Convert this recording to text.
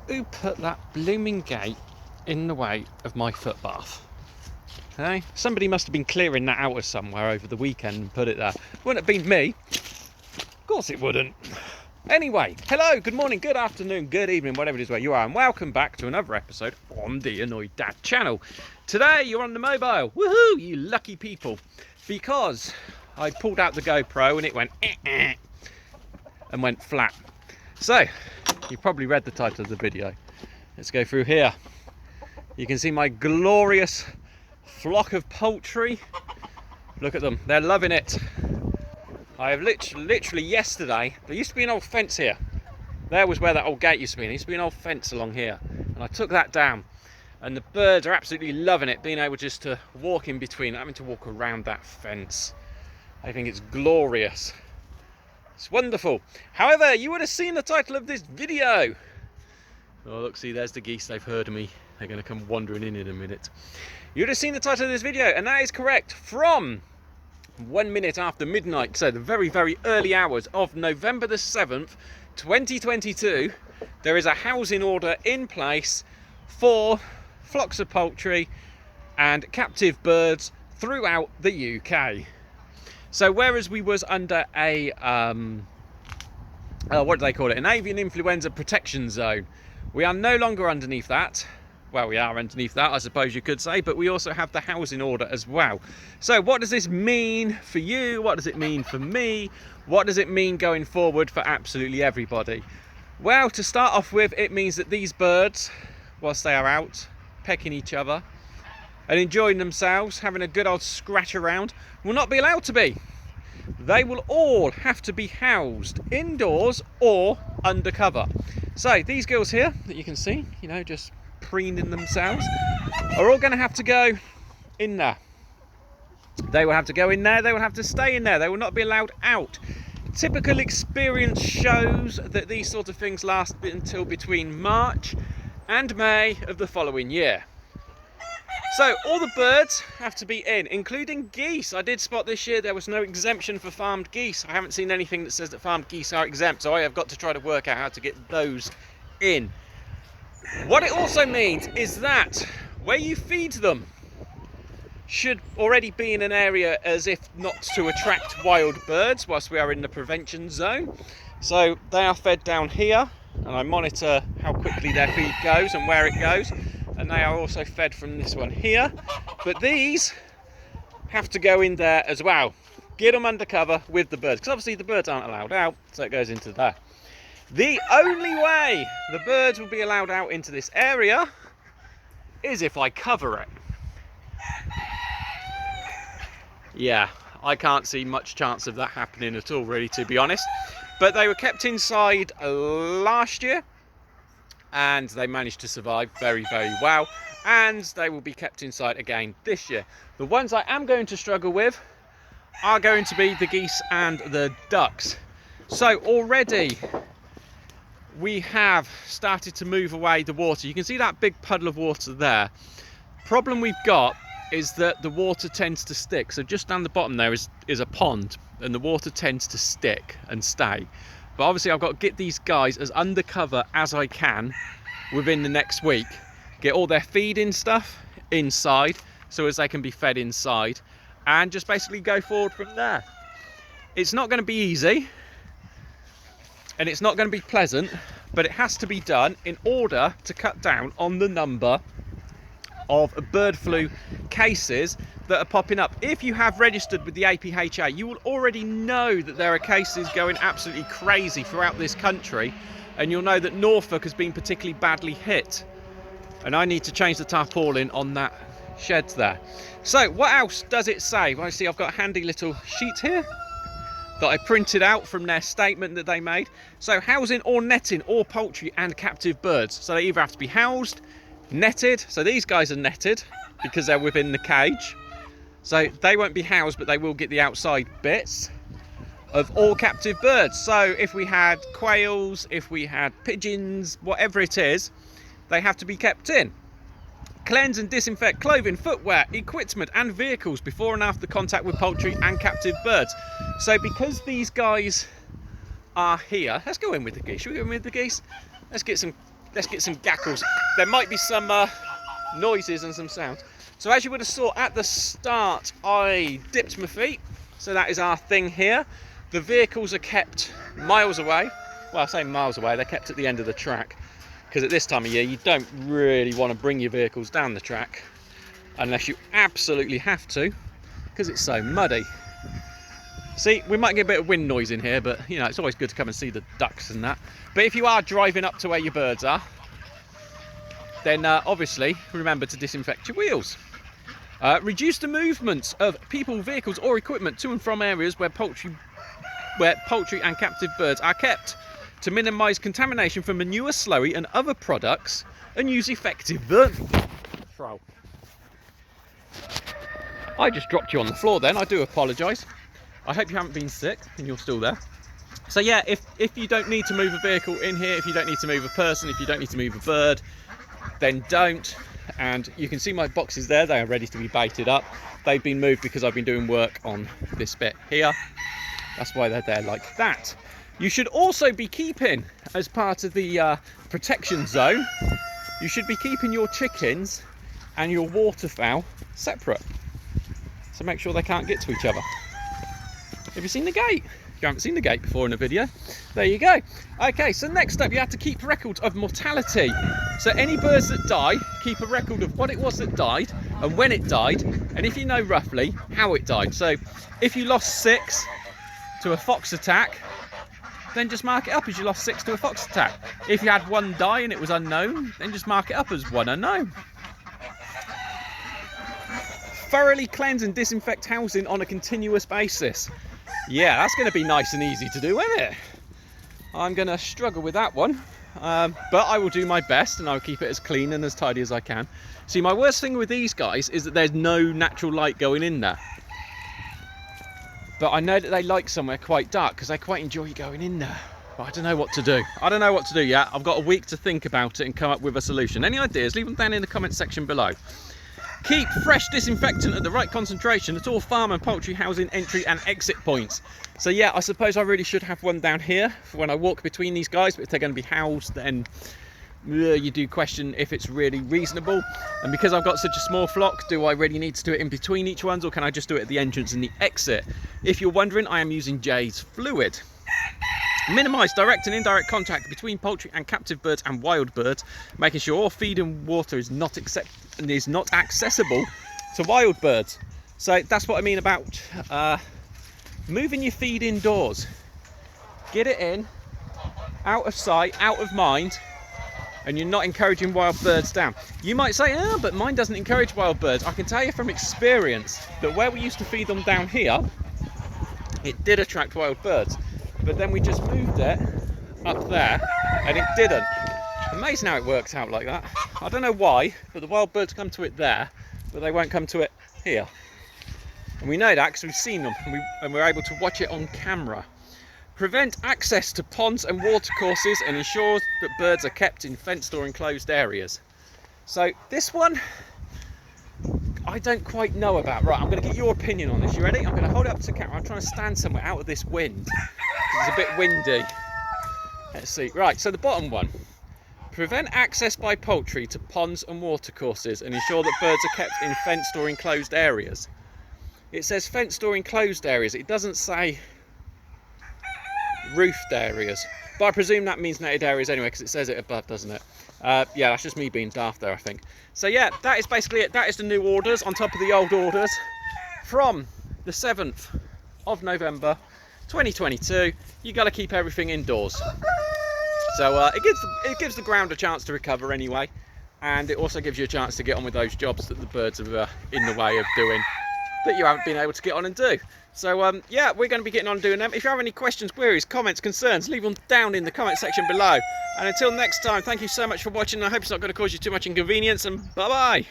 Who put that blooming gate in the way of my foot bath? Okay? Somebody must have been clearing that out of somewhere over the weekend and put it there. Wouldn't have been me. Of course it wouldn't. Anyway, hello, good morning, good afternoon, good evening, whatever it is where you are, and welcome back to another episode on the Annoyed Dad channel. Today you're on the mobile. Woohoo, you lucky people. Because I pulled out the GoPro and it went and went flat. So, you probably read the title of the video. Let's go through here. You can see my glorious flock of poultry. Look at them, they're loving it. I have literally yesterday, there used to be an old fence here. There was where that old gate used to be. There used to be an old fence along here. And I took that down. And the birds are absolutely loving it, being able just to walk in between, having to walk around that fence. I think it's glorious. It's wonderful. However, you would have seen the title of this video. Oh, look, see, there's the geese. They've heard of me. They're going to come wandering in a minute. You would have seen the title of this video, and that is correct. From 1 minute after midnight, so the very, very early hours of November the 7th, 2022, there is a housing order in place for flocks of poultry and captive birds throughout the UK. So whereas we was under a, what do they call it? An avian influenza protection zone, we are no longer underneath that. Well, we are underneath that, I suppose you could say, but we also have the housing order as well. So what does this mean for you? What does it mean for me? What does it mean going forward for absolutely everybody? Well, to start off with, it means that these birds, whilst they are out pecking each other and enjoying themselves, having a good old scratch around, will not be allowed to be. They will all have to be housed indoors or undercover. So these girls here that you can see, you know, just preening themselves, are all going to have to go in there. They will have to go in there, they will have to stay in there, they will not be allowed out. Typical experience shows that these sort of things last until between March and May of the following year. So all the birds have to be in, including geese. I did spot this year there was no exemption for farmed geese. I haven't seen anything that says that farmed geese are exempt, so I have got to try to work out how to get those in. What it also means is that where you feed them should already be in an area as if not to attract wild birds whilst we are in the prevention zone. So they are fed down here, and I monitor how quickly their feed goes and where it goes, and they are also fed from this one here. But these have to go in there as well. Get them undercover with the birds, because obviously the birds aren't allowed out, so it goes into there. The only way the birds will be allowed out into this area is if I cover it. Yeah, I can't see much chance of that happening at all, really, to be honest. But they were kept inside last year, and they managed to survive very, very well. And they will be kept inside again this year. The ones I am going to struggle with are going to be the geese and the ducks. So already we have started to move away the water. You can see that big puddle of water there. Problem we've got is that the water tends to stick. So just down the bottom there is a pond, and the water tends to stick and stay. But obviously I've got to get these guys as undercover as I can within the next week. Get all their feeding stuff inside so as they can be fed inside, and just basically go forward from there. It's not going to be easy, and it's not going to be pleasant, but it has to be done in order to cut down on the number of bird flu cases that are popping up. If you have registered with the APHA, you will already know that there are cases going absolutely crazy throughout this country, and you'll know that Norfolk has been particularly badly hit. And I need to change the tarpaulin on that shed there. So what else does it say? Well, see, I've got a handy little sheet here that I printed out from their statement that they made. So housing or netting all poultry and captive birds. So they either have to be housed, netted. So these guys are netted because they're within the cage. So they won't be housed, but they will get the outside bits of all captive birds. So if we had quails, if we had pigeons, whatever it is, they have to be kept in. Cleanse and disinfect clothing, footwear, equipment and vehicles before and after contact with poultry and captive birds. So because these guys are here. Let's go in with the geese. Should we go in with the geese? Let's get some gackles. There might be some noises and some sounds. So as you would have saw at the start, I dipped my feet. So that is our thing here. The vehicles are kept miles away. Well, I say miles away, they're kept at the end of the track. Because at this time of year, you don't really want to bring your vehicles down the track unless you absolutely have to, because it's so muddy. See, we might get a bit of wind noise in here, but you know, it's always good to come and see the ducks and that. But if you are driving up to where your birds are, then obviously remember to disinfect your wheels. Reduce the movements of people, vehicles or equipment to and from areas where poultry and captive birds are kept, to minimise contamination from manure, slurry and other products, and use effective bird control. I just dropped you on the floor then, I do apologise. I hope you haven't been sick and you're still there. So yeah, if you don't need to move a vehicle in here, if you don't need to move a person, if you don't need to move a bird, then don't. And you can see my boxes there, they are ready to be baited up. They've been moved because I've been doing work on this bit here. That's why they're there like that. You should also be keeping, as part of the protection zone, you should be keeping your chickens and your waterfowl separate. So make sure they can't get to each other. Have you seen the gate? If you haven't seen the gate before in a video, there you go. Okay, so next up, you have to keep records of mortality. So any birds that die, keep a record of what it was that died and when it died, and if you know roughly how it died. So if you lost 6 to a fox attack, then just mark it up as you lost 6 to a fox attack. If you had 1 die and it was unknown, then just mark it up as 1 unknown. Thoroughly cleanse and disinfect housing on a continuous basis. Yeah, that's going to be nice and easy to do, isn't it? I'm going to struggle with that one, but I will do my best and I'll keep it as clean and as tidy as I can. See, my worst thing with these guys is that there's no natural light going in there. But I know that they like somewhere quite dark because they quite enjoy going in there. But I don't know what to do. I don't know what to do yet. I've got a week to think about it and come up with a solution. Any ideas? Leave them down in the comment section below. Keep fresh disinfectant at the right concentration at all farm and poultry housing entry and exit points. So yeah, I suppose I really should have one down here for when I walk between these guys, but if they're going to be housed, then you do question if it's really reasonable. And because I've got such a small flock, do I really need to do it in between each ones, or can I just do it at the entrance and the exit? If you're wondering, I am using Jay's fluid. Minimise direct and indirect contact between poultry and captive birds and wild birds, making sure all feed and water is not accessible to wild birds. So that's what I mean about moving your feed indoors. Get it in, out of sight, out of mind, and you're not encouraging wild birds down. You might say, oh, but mine doesn't encourage wild birds. I can tell you from experience that where we used to feed them down here, it did attract wild birds. But then we just moved it up there and it didn't. Amazing how it works out like that. I don't know why, but the wild birds come to it there, but they won't come to it here. And we know that because we've seen them and we're able to watch it on camera. Prevent access to ponds and watercourses and ensure that birds are kept in fenced or enclosed areas. So this one, I don't quite know about. Right, I'm going to get your opinion on this. You ready? I'm going to hold it up to the camera. I'm trying to stand somewhere out of this wind. It's a bit windy. Let's see. Right, so the bottom one. Prevent access by poultry to ponds and watercourses and ensure that birds are kept in fenced or enclosed areas. It says fenced or enclosed areas. It doesn't say roofed areas. But I presume that means netted areas anyway, because it says it above, doesn't it? Yeah, that's just me being daft there, I think. So yeah, that is basically it. That is the new orders on top of the old orders from the 7th of November 2022. You got to keep everything indoors. So it gives the ground a chance to recover anyway, and it also gives you a chance to get on with those jobs that the birds are in the way of doing that you haven't been able to get on and do. So yeah, we're going to be getting on doing them. If you have any questions, queries, comments, concerns, leave them down in the comment section below. And until next time, thank you so much for watching. I hope it's not going to cause you too much inconvenience, and bye bye.